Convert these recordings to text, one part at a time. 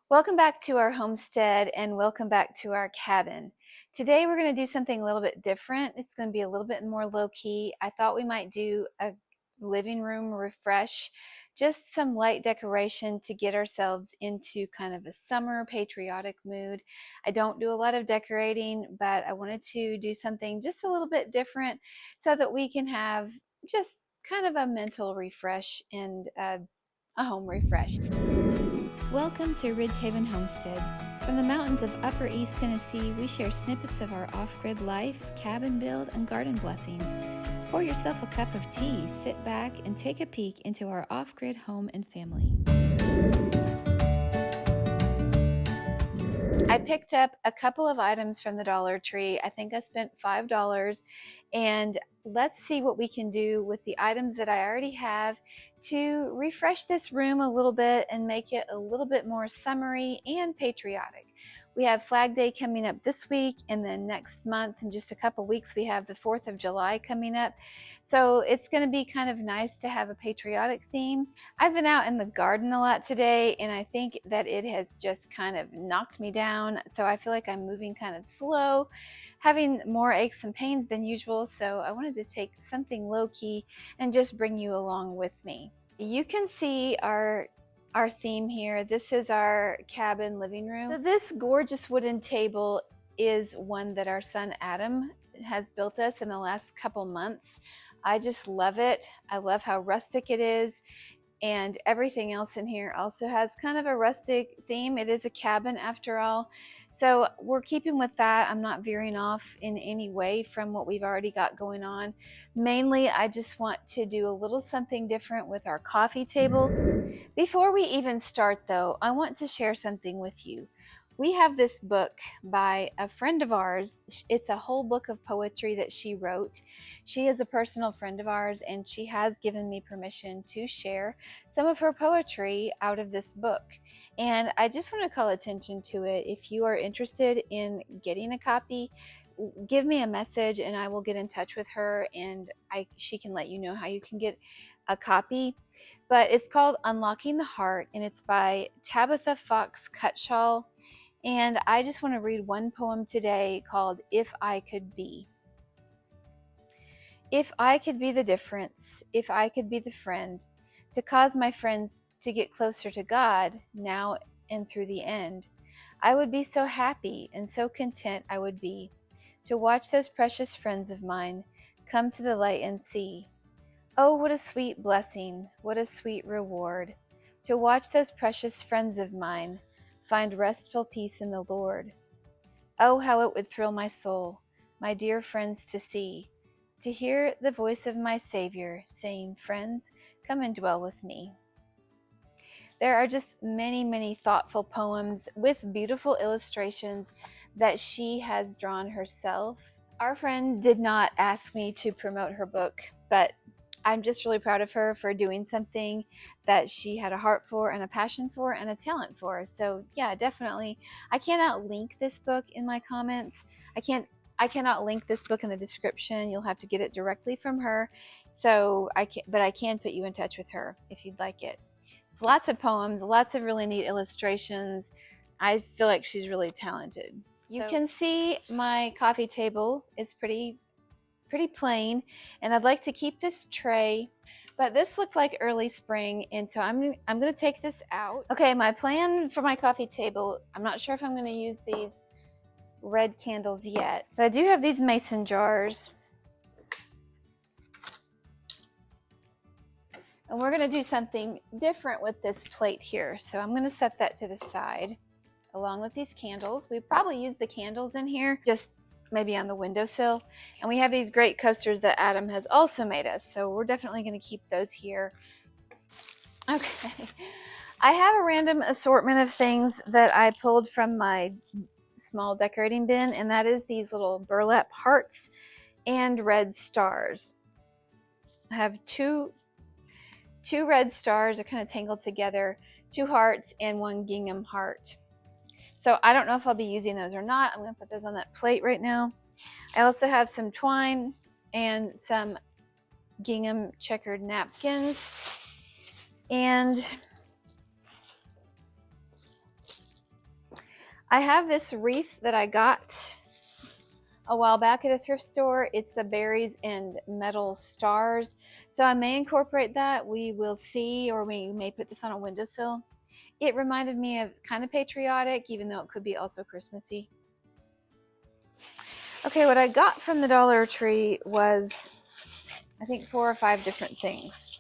Welcome back to our homestead and welcome back to our cabin. Today we're going to do something a little bit different. It's going to be a little bit more low-key. I thought we might do a living room refresh, just some light decoration to get ourselves into kind of a summer patriotic mood. I don't do a lot of decorating, but I wanted to do something just a little bit different so that we can have just kind of a mental refresh and a home refresh. Welcome to Ridgehaven Homestead. From the mountains of Upper East Tennessee, we share snippets of our off-grid life, cabin build, and garden blessings. Pour yourself a cup of tea, sit back, and take a peek into our off-grid home and family. I picked up a couple of items from the Dollar Tree. I think I spent $5, and let's see what we can do with the items that I already have to refresh this room a little bit and make it a little bit more summery and patriotic. We have Flag Day coming up this week, and then next month, in just a couple weeks, we have the 4th of July coming up. So it's going to be kind of nice to have a patriotic theme. I've been out in the garden a lot today, and I think that it has just kind of knocked me down. So I feel like I'm moving kind of slow, having more aches and pains than usual. So I wanted to take something low-key and just bring you along with me. You can see our theme here. This is our cabin living room. So this gorgeous wooden table is one that our son Adam has built us in the last couple months. I just love it. I love how rustic it is, and everything else in here also has kind of a rustic theme. It is a cabin after all. So we're keeping with that. I'm not veering off in any way from what we've already got going on. Mainly, I just want to do a little something different with our coffee table. Before we even start though, I want to share something with you. We have this book by a friend of ours. It's a whole book of poetry that she wrote. She is a personal friend of ours, and she has given me permission to share some of her poetry out of this book. And I just want to call attention to it. If you are interested in getting a copy, give me a message and I will get in touch with her, and she can let you know how you can get a copy. But it's called Unlocking the Heart, and it's by Tabitha Fox Cutshaw. And I just want to read one poem today called If I Could Be. If I could be the difference, if I could be the friend, to cause my friends to get closer to God now and through the end, I would be so happy and so content I would be to watch those precious friends of mine come to the light and see. Oh, what a sweet blessing, what a sweet reward, to watch those precious friends of mine find restful peace in the Lord. Oh, how it would thrill my soul, my dear friends, to see, to hear the voice of my Savior saying, "Friends, come and dwell with me." There are just many, many thoughtful poems with beautiful illustrations that she has drawn herself. Our friend did not ask me to promote her book, but I'm just really proud of her for doing something that she had a heart for and a passion for and a talent for. So yeah, definitely. I cannot link this book in my comments. I cannot link this book in the description. You'll have to get it directly from her. So but I can put you in touch with her if you'd like it. It's lots of poems, lots of really neat illustrations. I feel like she's really talented. You can see my coffee table. It's pretty plain, and I'd like to keep this tray, but this looked like early spring, and so I'm going to take this out. Okay, my plan for my coffee table, I'm not sure if I'm going to use these red candles yet, but I do have these mason jars, and we're going to do something different with this plate here. So I'm going to set that to the side along with these candles. We probably use the candles in here, just maybe on the windowsill. And we have these great coasters that Adam has also made us, so we're definitely going to keep those here. Okay, I have a random assortment of things that I pulled from my small decorating bin, and that is these little burlap hearts and red stars. I have two red stars, are kind of tangled together, 2 hearts, and 1 gingham heart. So I don't know if I'll be using those or not. I'm going to put those on that plate right now. I also have some twine and some gingham checkered napkins. And I have this wreath that I got a while back at a thrift store. It's the berries and metal stars. So I may incorporate that. We will see, or we may put this on a windowsill. It reminded me of kind of patriotic, even though it could be also Christmassy. Okay, what I got from the Dollar Tree was, I think, 4 or 5 different things.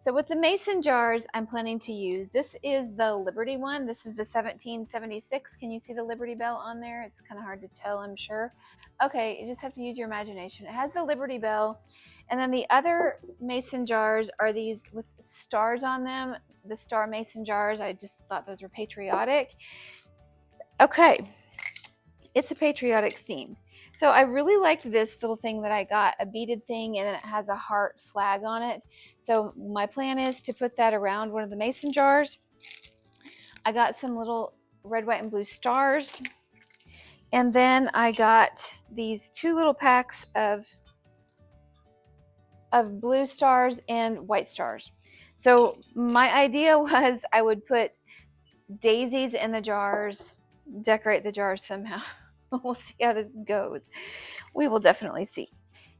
So with the mason jars, I'm planning to use, this is the Liberty one. This is the 1776. Can you see the Liberty Bell on there? It's kind of hard to tell, I'm sure. Okay, you just have to use your imagination. It has the Liberty Bell. And then the other mason jars are these with stars on them. The star mason jars, I just thought those were patriotic. Okay, it's a patriotic theme. So I really liked this little thing that I got, a beaded thing, and then it has a heart flag on it. So my plan is to put that around one of the mason jars. I got some little red, white, and blue stars. And then I got these 2 little packs of blue stars and white stars. So my idea was I would put daisies in the jars, decorate the jars somehow. We'll see how this goes. We will definitely see.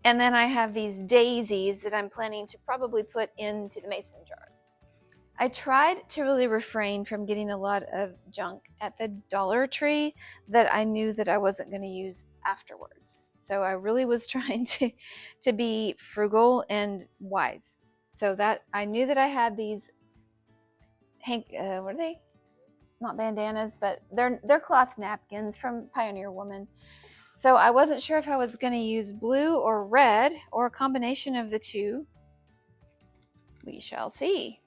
And then I have these daisies that I'm planning to probably put into the mason jar. I tried to really refrain from getting a lot of junk at the Dollar Tree that I knew that I wasn't going to use afterwards. So I really was trying to be frugal and wise. So that I knew that I had these what are they? Not bandanas, but they're cloth napkins from Pioneer Woman. So I wasn't sure if I was going to use blue or red or a combination of the two. We shall see.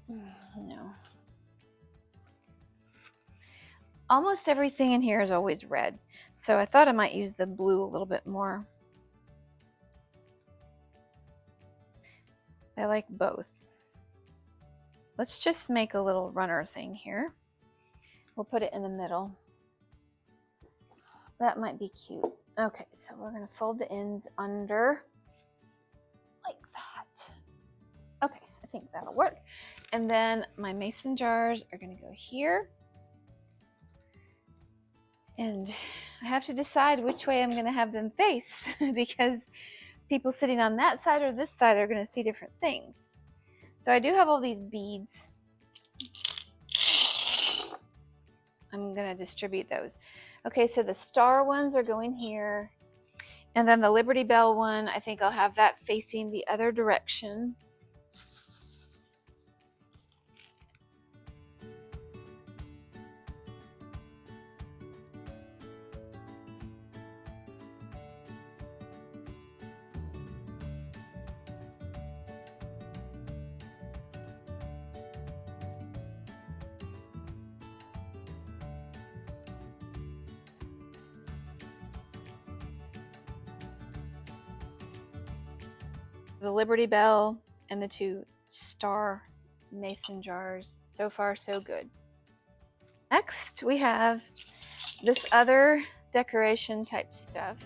No. Almost everything in here is always red, so I thought I might use the blue a little bit more. I like both. Let's just make a little runner thing here. We'll put it in the middle. That might be cute. Okay, so we're going to fold the ends under like that. Okay, I think that'll work. And then my mason jars are going to go here. And I have to decide which way I'm going to have them face because people sitting on that side or this side are going to see different things. So I do have all these beads. I'm going to distribute those. Okay, so the star ones are going here. And then the Liberty Bell one, I think I'll have that facing the other direction. The Liberty Bell and the 2 star mason jars. So far, so good. Next, we have this other decoration type stuff.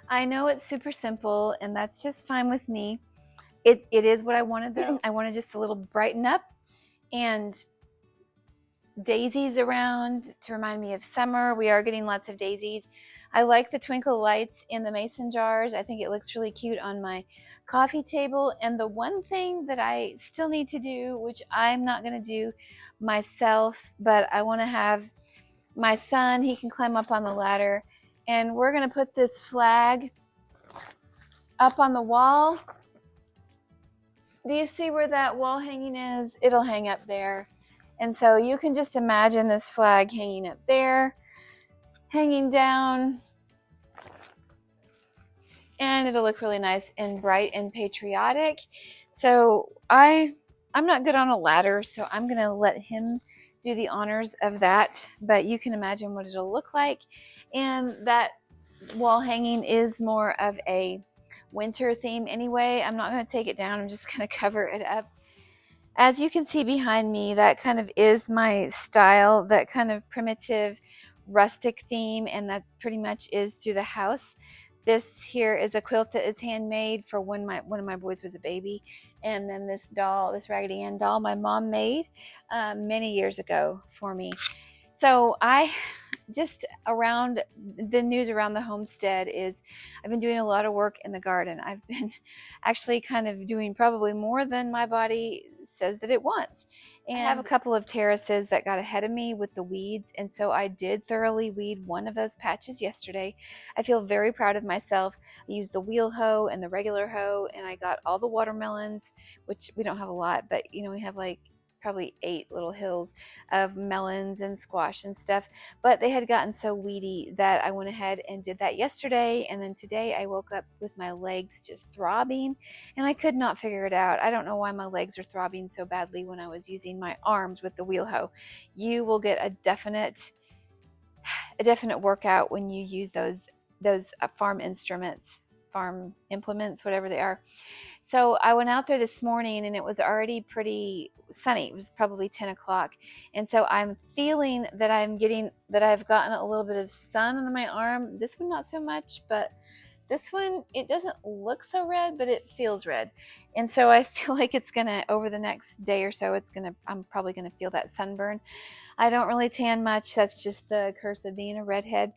I know it's super simple, and that's just fine with me. It is what I wanted though. I wanted just a little brighten up and daisies around to remind me of summer. We are getting lots of daisies. I like the twinkle lights in the mason jars. I think it looks really cute on my coffee table. And the one thing that I still need to do, which I'm not going to do myself, but I want to have my son, he can climb up on the ladder, and we're going to put this flag up on the wall. Do you see where that wall hanging is? It'll hang up there. And so you can just imagine this flag hanging up there, hanging down, and it'll look really nice and bright and patriotic. So I'm not good on a ladder, so I'm gonna let him do the honors of that, but you can imagine what it'll look like. And that wall hanging is more of a winter theme anyway. I'm not gonna take it down, I'm just gonna cover it up. As you can see behind me, that kind of is my style, that kind of primitive rustic theme, and that pretty much is through the house. This here is a quilt that is handmade for when one of my boys was a baby. And then this doll, this Raggedy Ann doll, my mom made many years ago for me. So just around the news around the homestead is I've been doing a lot of work in the garden. I've been actually kind of doing probably more than my body says that it wants. And I have a couple of terraces that got ahead of me with the weeds, and so I did thoroughly weed one of those patches yesterday. I feel very proud of myself. I used the wheel hoe and the regular hoe, and I got all the watermelons, which we don't have a lot, but you know, we have like probably 8 little hills of melons and squash and stuff, but they had gotten so weedy that I went ahead and did that yesterday. And then today I woke up with my legs just throbbing, and I could not figure it out. I don't know why my legs are throbbing so badly when I was using my arms with the wheel hoe. You will get a definite workout when you use those farm implements, whatever they are. So I went out there this morning, and it was already pretty sunny. It was probably 10 o'clock. And so I'm feeling that I've gotten a little bit of sun on my arm. This one, not so much, but this one, it doesn't look so red, but it feels red. And so I feel like it's gonna, over the next day or so, I'm probably gonna feel that sunburn. I don't really tan much. That's just the curse of being a redhead.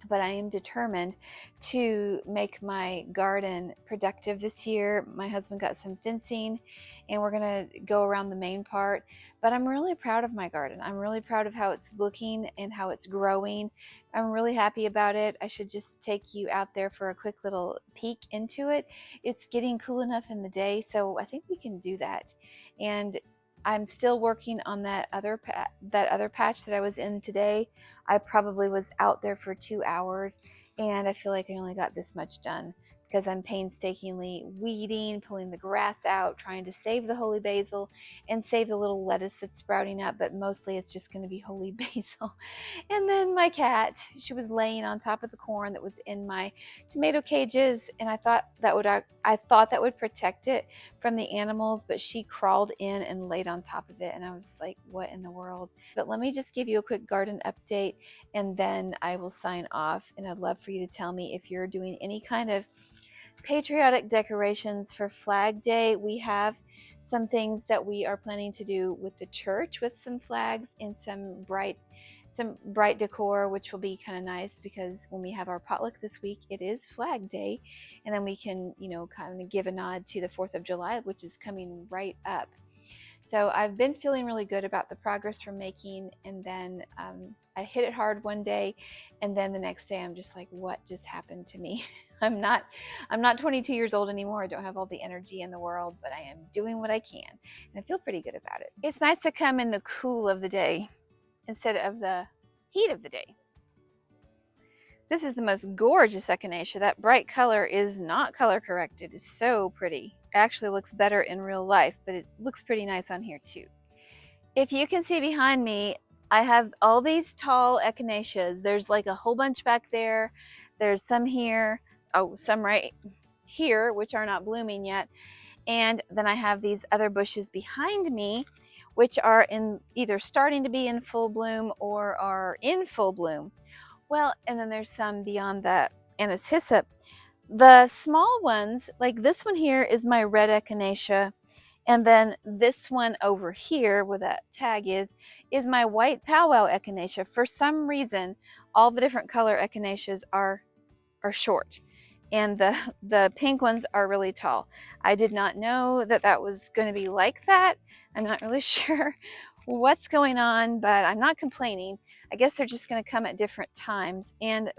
But I am determined to make my garden productive this year. My husband got some fencing, and we're gonna go around the main part. But I'm really proud of my garden. I'm really proud of how it's looking and how it's growing. I'm really happy about it. I should just take you out there for a quick little peek into it. It's getting cool enough in the day, so I think we can do that. And I'm still working on that other patch that I was in today. I probably was out there for 2 hours, and I feel like I only got this much done because I'm painstakingly weeding, pulling the grass out, trying to save the holy basil and save the little lettuce that's sprouting up, but mostly it's just going to be holy basil. And then my cat, she was laying on top of the corn that was in my tomato cages, and I thought that would protect it from the animals, but she crawled in and laid on top of it, and I was like, what in the world? But let me just give you a quick garden update, and then I will sign off. And I'd love for you to tell me if you're doing any kind of patriotic decorations for Flag Day. We have some things that we are planning to do with the church, with some flags and some bright decor, which will be kind of nice because when we have our potluck this week, it is Flag Day, and then we can, you know, kind of give a nod to the 4th of July, which is coming right up. So I've been feeling really good about the progress we're making, and then I hit it hard one day, and then the next day I'm just like, what just happened to me? I'm not 22 years old anymore. I don't have all the energy in the world, but I am doing what I can, and I feel pretty good about it. It's nice to come in the cool of the day instead of the heat of the day. This is the most gorgeous echinacea. That bright color is not color corrected. It's so pretty. It actually looks better in real life, but it looks pretty nice on here too. If you can see behind me, I have all these tall echinaceas. There's like a whole bunch back there. There's some here. Oh, some right here, which are not blooming yet. And then I have these other bushes behind me, which are either starting to be in full bloom or are in full bloom. Well, and then there's some beyond the anise hyssop. The small ones, like this one here is my red echinacea, and then this one over here where that tag is my white powwow echinacea. For some reason, all the different color echinaceas are short, and the pink ones are really tall. I did not know that that was going to be like that. I'm not really sure what's going on, but I'm not complaining. I guess they're just going to come at different times. And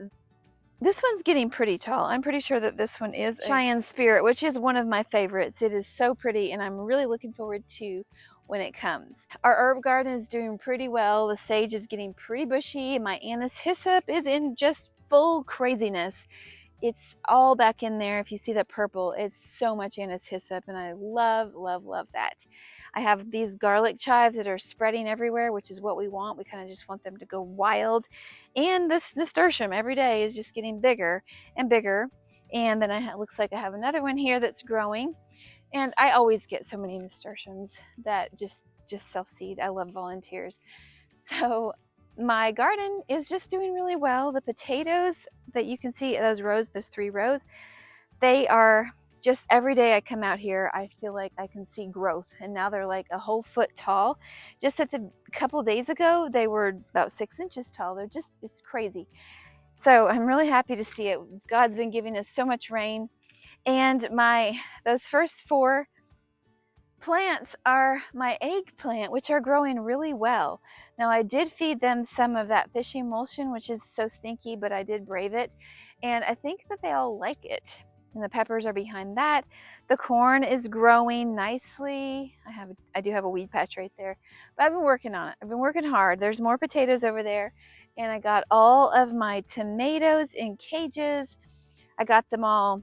this one's getting pretty tall. I'm pretty sure that this one is Cheyenne Spirit, which is one of my favorites. It is so pretty, and I'm really looking forward to when it comes. Our herb garden is doing pretty well. The sage is getting pretty bushy. My anise hyssop is in just full craziness. It's all back in there. If you see that purple, it's so much anise hyssop, and I love, love, love that. I have these garlic chives that are spreading everywhere, which is what we want. We kind of just want them to go wild. And this nasturtium every day is just getting bigger and bigger. And then it looks like I have another one here that's growing. And I always get so many nasturtiums that just self-seed. I love volunteers. So my garden is just doing really well. The potatoes that you can see, those rows, those 3 rows, they are just every day I come out here, I feel like I can see growth. And now they're like a whole foot tall. Just a couple days ago, they were about 6 inches tall. They're just, it's crazy. So I'm really happy to see it. God's been giving us so much rain. And those first 4 plants are my eggplant, which are growing really well. Now I did feed them some of that fish emulsion, which is so stinky, but I did brave it. And I think that they all like it. And the peppers are behind that. The corn is growing nicely. I do have a weed patch right there, but I've been working on it. I've been working hard. There's more potatoes over there. And I got all of my tomatoes in cages. I got them all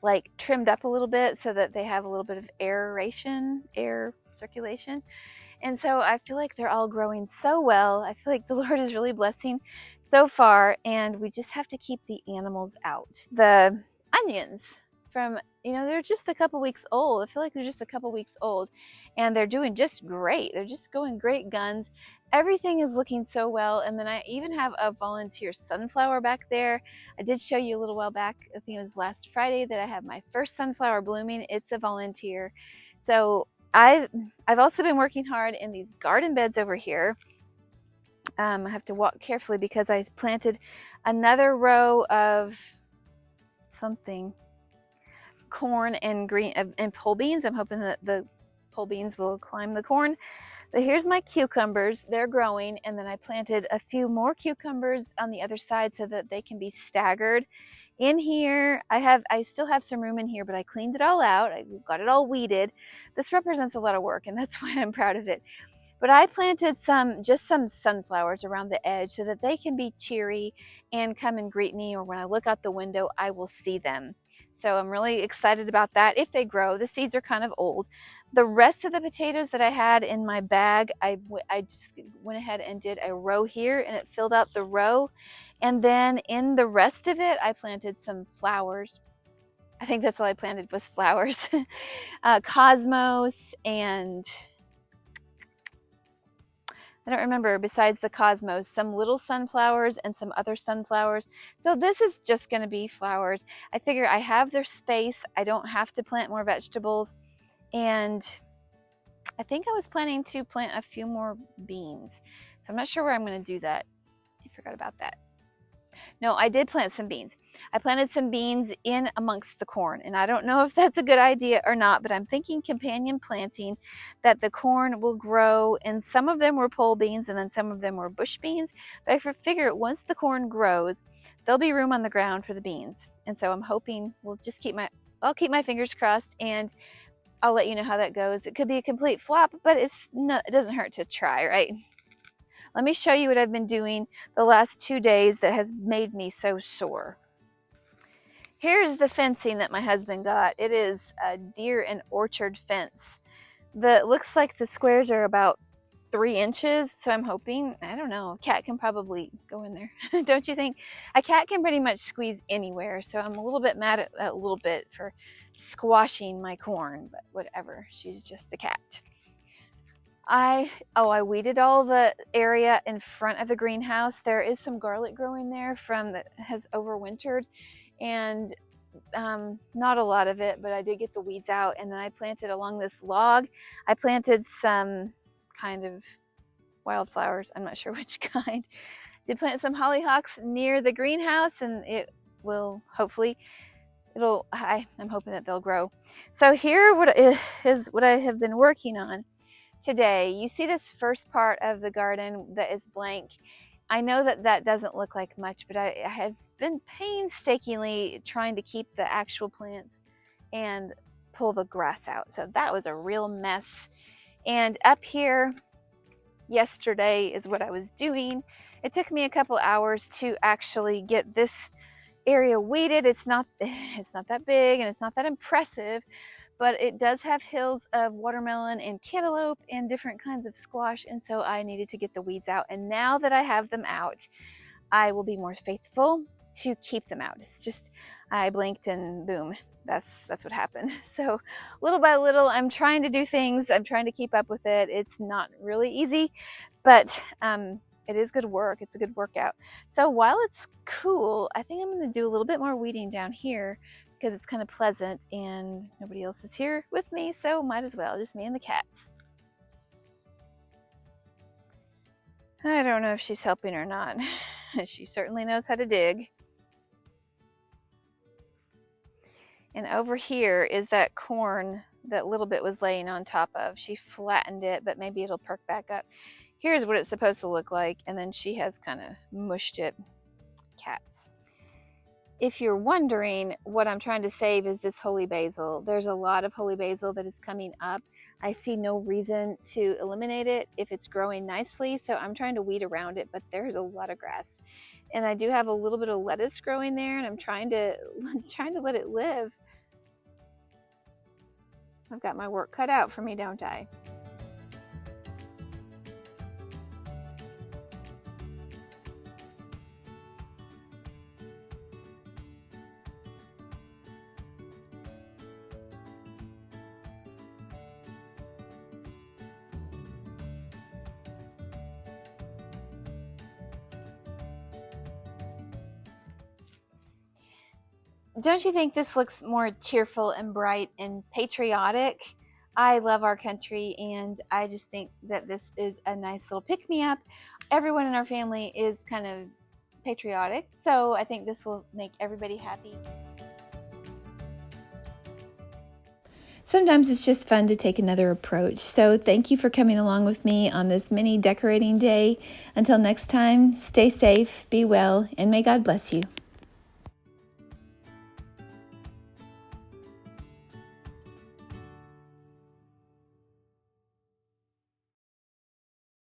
like trimmed up a little bit so that they have a little bit of air circulation. And so I feel like they're all growing so well. I feel like the Lord is really blessing so far, and we just have to keep the animals out. The onions they're just a couple weeks old. I feel like they're just a couple weeks old, and they're doing just great. They're just going great guns. Everything is looking so well. And then I even have a volunteer sunflower back there. I did show you a little while back, I think it was last Friday, that I have my first sunflower blooming. It's a volunteer. So I've also been working hard in these garden beds over here. I have to walk carefully because I planted another row of something, corn and green and pole beans. I'm hoping that the pole beans will climb the corn. But here's my cucumbers. They're growing, and then I planted a few more cucumbers on the other side so that they can be staggered. In here, I still have some room in here, but I cleaned it all out. I got it all weeded. This represents a lot of work, and that's why I'm proud of it. But I planted just some sunflowers around the edge so that they can be cheery and come and greet me, or when I look out the window, I will see them. So I'm really excited about that if they grow. The seeds are kind of old. The rest of the potatoes that I had in my bag, I just went ahead and did a row here, and it filled out the row. And then in the rest of it, I planted some flowers. I think that's all I planted was flowers. Cosmos, and I don't remember, besides the cosmos, some little sunflowers and some other sunflowers. So this is just going to be flowers. I figure I have their space. I don't have to plant more vegetables. And I think I was planning to plant a few more beans. So I'm not sure where I'm going to do that. I forgot about that. No, I did plant some beans. I planted some beans in amongst the corn, and I don't know if that's a good idea or not, but I'm thinking companion planting, that the corn will grow, and some of them were pole beans and then some of them were bush beans. But I figure once the corn grows, there'll be room on the ground for the beans. And so I'm hoping I'll keep my fingers crossed, and I'll let you know how that goes. It could be a complete flop, but it doesn't hurt to try, right? Let me show you what I've been doing the last 2 days that has made me so sore. Here's the fencing that my husband got. It is a deer and orchard fence. It looks like the squares are about 3 inches, so I'm hoping, I don't know, a cat can probably go in there. Don't you think? A cat can pretty much squeeze anywhere, so I'm a little bit mad at a little bit for squashing my corn, but whatever, she's just a cat. I weeded all the area in front of the greenhouse. There is some garlic growing there that has overwintered, and not a lot of it, but I did get the weeds out. And then I planted along this log, I planted some kind of wildflowers. I'm not sure which kind. Did plant some hollyhocks near the greenhouse, and it will hopefully, I'm hoping that they'll grow. So here is what I have been working on today. You see this first part of the garden that is blank. I know that that doesn't look like much, but I have been painstakingly trying to keep the actual plants and pull the grass out. So that was a real mess. And up here yesterday is what I was doing. It took me a couple hours to actually get this area weeded. It's not that big and it's not that impressive, but it does have hills of watermelon and cantaloupe and different kinds of squash, and so I needed to get the weeds out. And now that I have them out, I will be more faithful to keep them out. It's just, I blinked and boom, that's what happened. So little by little, I'm trying to do things. I'm trying to keep up with it. It's not really easy, but it is good work. It's a good workout. So while it's cool, I think I'm going to do a little bit more weeding down here because it's kind of pleasant and nobody else is here with me, so might as well, just me and the cats. I don't know if she's helping or not. She certainly knows how to dig. And over here is that corn that little bit was laying on top of. She flattened it, but maybe it'll perk back up. Here's what it's supposed to look like, and then she has kind of mushed it. Cats. If you're wondering, what I'm trying to save is this holy basil. There's a lot of holy basil that is coming up. I see no reason to eliminate it if it's growing nicely, so I'm trying to weed around it, but there's a lot of grass. And I do have a little bit of lettuce growing there, and I'm trying to let it live. I've got my work cut out for me, don't I? Don't you think this looks more cheerful and bright and patriotic? I love our country, and I just think that this is a nice little pick-me-up. Everyone in our family is kind of patriotic, so I think this will make everybody happy. Sometimes it's just fun to take another approach. So thank you for coming along with me on this mini decorating day. Until next time, stay safe, be well, and may God bless you.